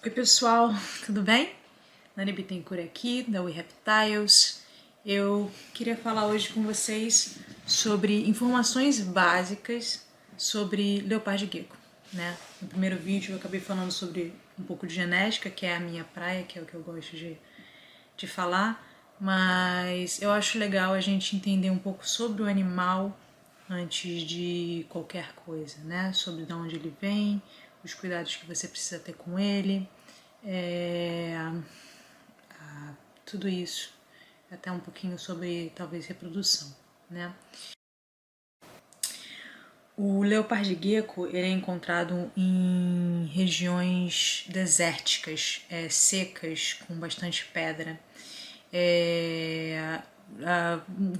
Oi pessoal, tudo bem? Nani Bittencourt aqui, da We Reptiles. Eu queria falar hoje com vocês sobre informações básicas sobre leopardo gecko, né? No primeiro vídeo eu acabei falando sobre um pouco de genética, que é a minha praia, que é o que eu gosto de falar, mas eu acho legal a gente entender um pouco sobre o animal antes de qualquer coisa, né? Sobre de onde ele vem, os cuidados que você precisa ter com ele, tudo isso, até um pouquinho sobre talvez reprodução, né? O leopardo gecko ele é encontrado em regiões desérticas, secas, com bastante pedra.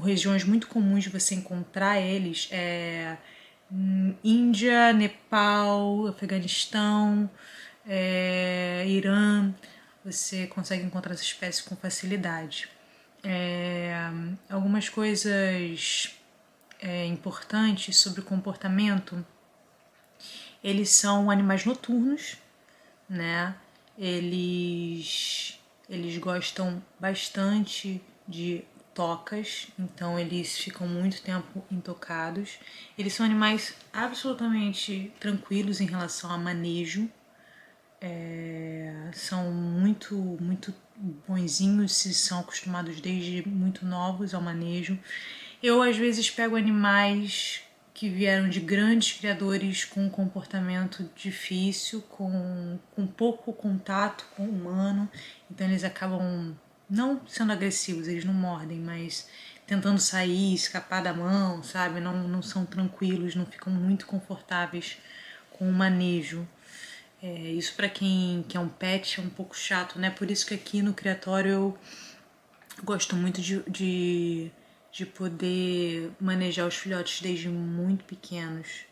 Regiões muito comuns de você encontrar eles Índia, Nepal, Afeganistão, Irã. Você consegue encontrar essa espécie com facilidade. Algumas coisas importantes sobre o comportamento: eles são animais noturnos, né? Eles gostam bastante de tocas, então eles ficam muito tempo intocados. Eles são animais absolutamente tranquilos em relação a manejo. São muito bonzinhos, se são acostumados desde muito novos ao manejo. Eu às vezes pego animais que vieram de grandes criadores com um comportamento difícil, com pouco contato com o humano, então eles acabam não sendo agressivos, eles não mordem, mas tentando sair, escapar da mão, sabe? Não são tranquilos, não ficam muito confortáveis com o manejo. Isso para quem quer um pet é um pouco chato, né? Por isso que aqui no criatório eu gosto muito de poder manejar os filhotes desde muito pequenos,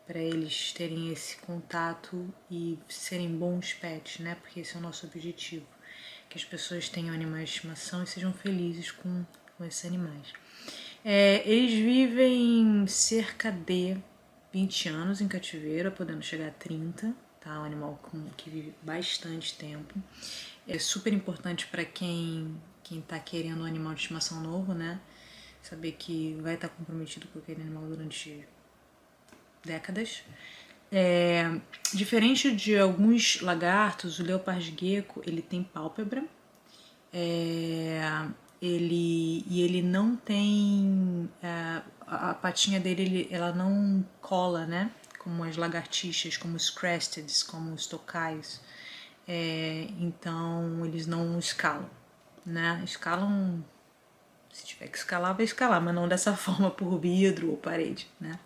para eles terem esse contato e serem bons pets, né? Porque esse é o nosso objetivo, que as pessoas tenham animais de estimação e sejam felizes com esses animais. Eles vivem cerca de 20 anos em cativeiro, podendo chegar a 30, tá? Um animal que vive bastante tempo. É super importante para quem tá querendo um animal de estimação novo, né? Saber que vai estar comprometido com aquele animal durante décadas. Diferente de alguns lagartos, o leopardo gecko ele tem pálpebra. Ele não tem a patinha dele, ela não cola, né? Como as lagartixas, como os cresteds, como os tocais. Então eles não escalam, né? Escalam, se tiver que escalar, vai escalar, mas não dessa forma por vidro ou parede, né?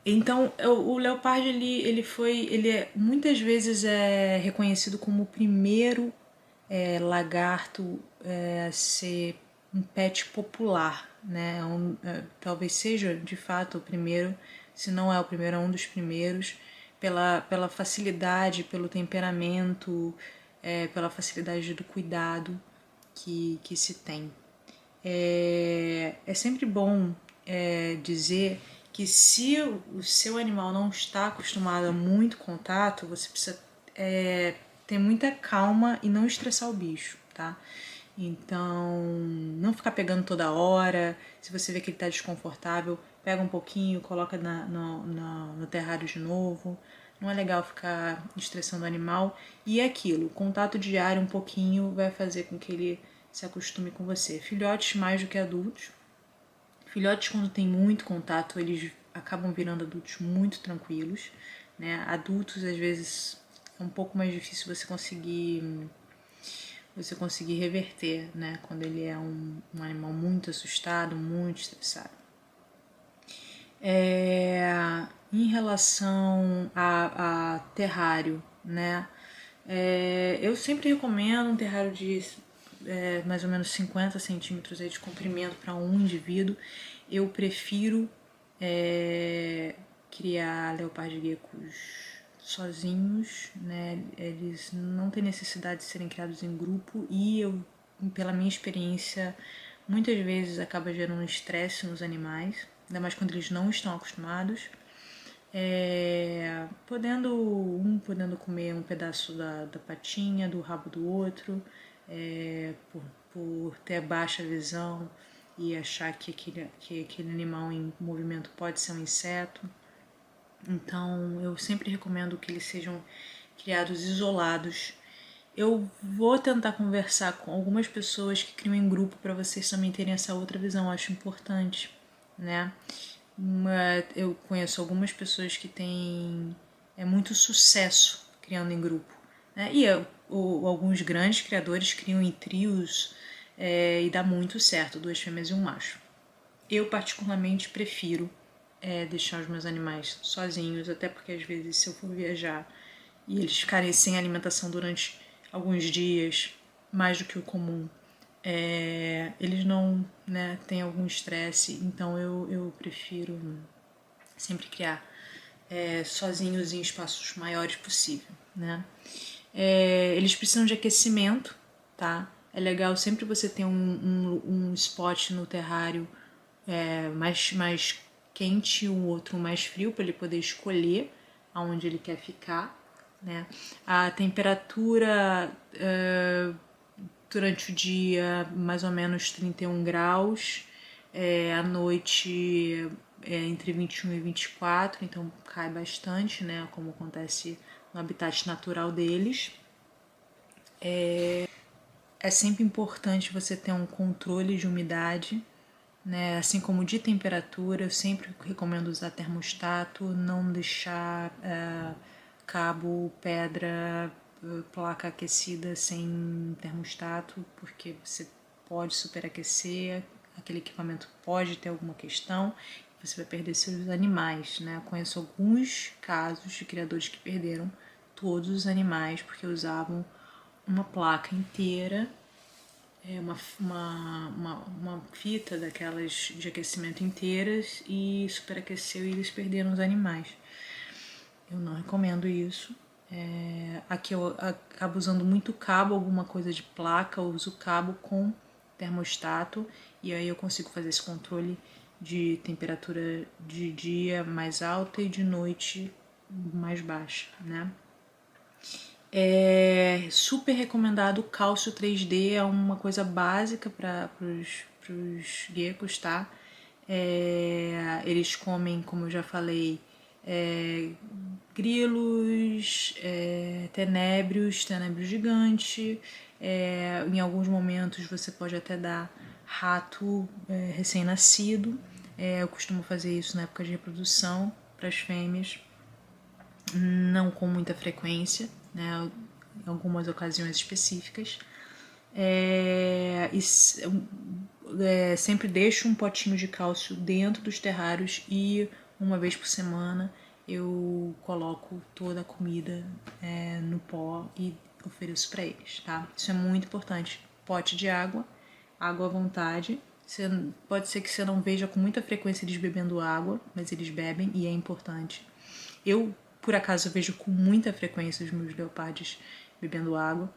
Então o leopardo ele muitas vezes é reconhecido como o primeiro lagarto a ser um pet popular, né? Talvez seja de fato o primeiro, se não é o primeiro, é um dos primeiros, pela facilidade, pelo temperamento, pela facilidade do cuidado que se tem. É sempre bom dizer que se o seu animal não está acostumado a muito contato, você precisa ter muita calma e não estressar o bicho, tá? Então, não ficar pegando toda hora. Se você vê que ele está desconfortável, pega um pouquinho, coloca no terrário de novo. Não é legal ficar estressando o animal. E é aquilo, o contato diário um pouquinho vai fazer com que ele se acostume com você. Filhotes mais do que adultos. Filhotes, quando tem muito contato, eles acabam virando adultos muito tranquilos, né? Adultos, às vezes, é um pouco mais difícil você conseguir reverter, né? Quando ele é um animal muito assustado, muito estressado. Em relação a terrário, né? Eu sempre recomendo um terrário de mais ou menos 50 centímetros aí de comprimento para um indivíduo. Eu prefiro criar leopardo geckos sozinhos, né? Eles não têm necessidade de serem criados em grupo e eu, pela minha experiência, muitas vezes acaba gerando estresse nos animais, ainda mais quando eles não estão acostumados. podendo comer um pedaço da patinha, do rabo do outro, por ter baixa visão e achar que aquele animal em movimento pode ser um inseto. Então eu sempre recomendo que eles sejam criados isolados. Eu vou tentar conversar com algumas pessoas que criam em grupo para vocês também terem essa outra visão, eu acho importante, né? Eu conheço algumas pessoas que têm muito sucesso criando em grupo, né? E alguns grandes criadores criam em trios e dá muito certo, 2 fêmeas e um macho. Eu particularmente prefiro deixar os meus animais sozinhos, até porque às vezes se eu for viajar e eles ficarem sem alimentação durante alguns dias, mais do que o comum, eles não, né, têm algum estresse, então eu prefiro sempre criar sozinhos em espaços maiores possível, né? Eles precisam de aquecimento, tá? É legal sempre você ter um spot no terrário mais quente e um outro mais frio para ele poder escolher aonde ele quer ficar, né? A temperatura durante o dia mais ou menos 31 graus, à noite entre 21 e 24, então cai bastante, né, como acontece no habitat natural deles. É sempre importante você ter um controle de umidade, né, assim como de temperatura. Eu sempre recomendo usar termostato, não deixar cabo, pedra, placa aquecida sem termostato, porque você pode superaquecer, aquele equipamento pode ter alguma questão, você vai perder seus animais, né? Eu conheço alguns casos de criadores que perderam todos os animais porque usavam uma placa inteira, uma fita daquelas de aquecimento inteiras, e superaqueceu e eles perderam os animais. Eu não recomendo isso. Aqui eu acabo usando muito cabo, alguma coisa de placa, eu uso cabo com termostato e aí eu consigo fazer esse controle de temperatura de dia mais alta e de noite mais baixa, né? É super recomendado o cálcio 3D, é uma coisa básica para os geckos, tá? Eles comem, como eu já falei, grilos, tenébrios gigante. Em alguns momentos você pode até dar rato recém-nascido. Eu costumo fazer isso na época de reprodução para as fêmeas, não com muita frequência, né, em algumas ocasiões específicas. Sempre deixo um potinho de cálcio dentro dos terrários e uma vez por semana eu coloco toda a comida no pó e ofereço para eles, tá? Isso é muito importante. Pote de água, água à vontade. Pode ser que você não veja com muita frequência eles bebendo água, mas eles bebem e é importante. Eu, por acaso, vejo com muita frequência os meus leopardos bebendo água.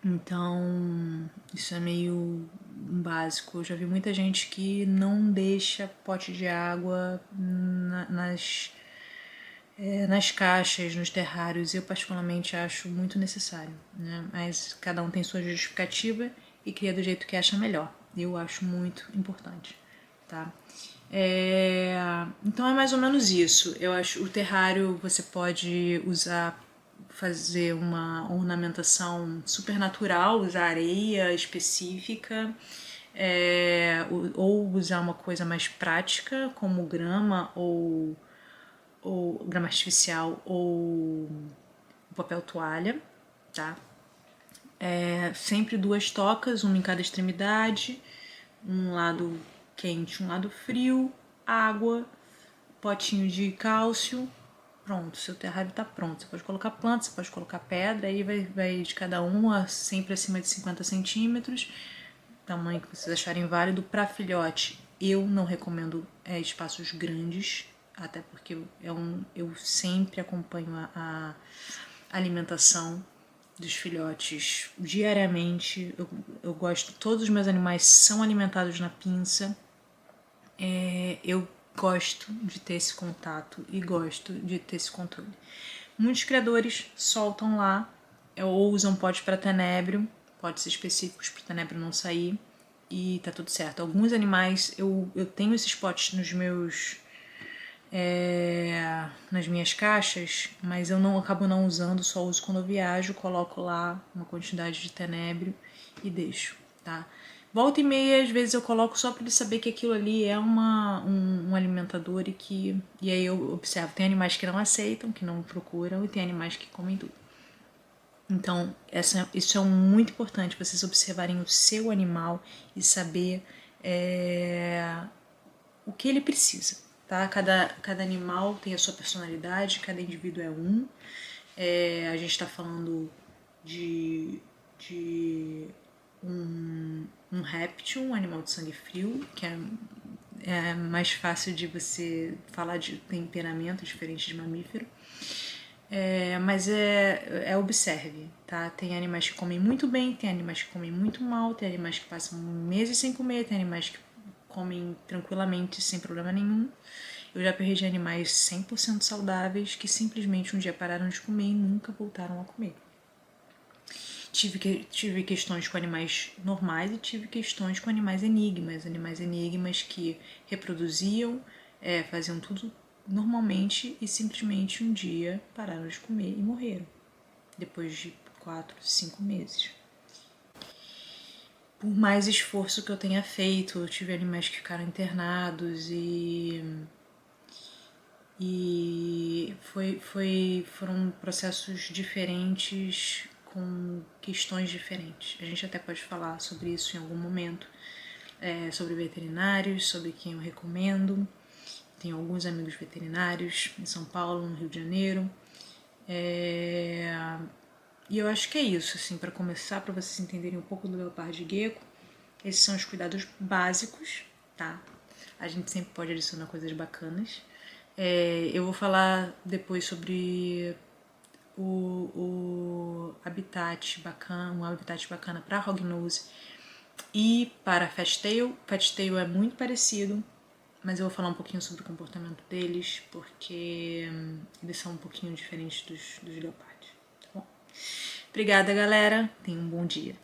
Então, isso é meio básico. Eu já vi muita gente que não deixa pote de água nas caixas, nos terrários. Eu particularmente acho muito necessário, né? Mas cada um tem sua justificativa e cria do jeito que acha melhor. Eu acho muito importante, tá? Então é mais ou menos isso. Eu acho o terrário você pode fazer uma ornamentação super natural, usar areia específica, ou usar uma coisa mais prática como grama ou grama artificial ou papel toalha, tá? Sempre 2 tocas, uma em cada extremidade, um lado quente, um lado frio, água, potinho de cálcio, pronto, seu terrário está pronto. Você pode colocar planta, você pode colocar pedra, aí vai de cada uma, sempre acima de 50 centímetros, tamanho que vocês acharem válido. Para filhote, eu não recomendo espaços grandes, até porque eu sempre acompanho a alimentação dos filhotes diariamente. Todos os meus animais são alimentados na pinça. Eu gosto de ter esse contato e gosto de ter esse controle. Muitos criadores soltam lá, ou usam potes para tenebro, potes específicos para tenebro não sair, e tá tudo certo. Alguns animais, eu tenho esses potes nos meus... nas minhas caixas, mas eu não acabo não usando, só uso quando eu viajo, coloco lá uma quantidade de tenebro e deixo, tá? Volta e meia, às vezes eu coloco só para ele saber que aquilo ali é um alimentador e aí eu observo, tem animais que não aceitam, que não procuram, e tem animais que comem tudo. Então, isso é muito importante, vocês observarem o seu animal e saber o que ele precisa, tá? Cada animal tem a sua personalidade, cada indivíduo é um. A gente está falando de um réptil, um animal de sangue frio, que é mais fácil de você falar de temperamento diferente de mamífero. Mas observe, tá? Tem animais que comem muito bem, tem animais que comem muito mal, tem animais que passam meses sem comer, tem animais que comem tranquilamente, sem problema nenhum. Eu já perdi animais 100% saudáveis que simplesmente um dia pararam de comer e nunca voltaram a comer. Tive questões com animais normais e tive questões com animais enigmas que reproduziam, faziam tudo normalmente e simplesmente um dia pararam de comer e morreram, depois de 4, 5 meses. Por mais esforço que eu tenha feito, eu tive animais que ficaram internados foram processos diferentes com questões diferentes. A gente até pode falar sobre isso em algum momento, sobre veterinários, sobre quem eu recomendo. Tenho alguns amigos veterinários em São Paulo, no Rio de Janeiro. E eu acho que é isso, assim, para começar, para vocês entenderem um pouco do leopardo gecko. Esses são os cuidados básicos, tá? A gente sempre pode adicionar coisas bacanas. Eu vou falar depois sobre o habitat bacana, um habitat bacana para hognose e para fat-tail. Fat-tail é muito parecido, mas eu vou falar um pouquinho sobre o comportamento deles, porque eles são um pouquinho diferentes dos leopardos, tá bom? Obrigada, galera. Tenham um bom dia.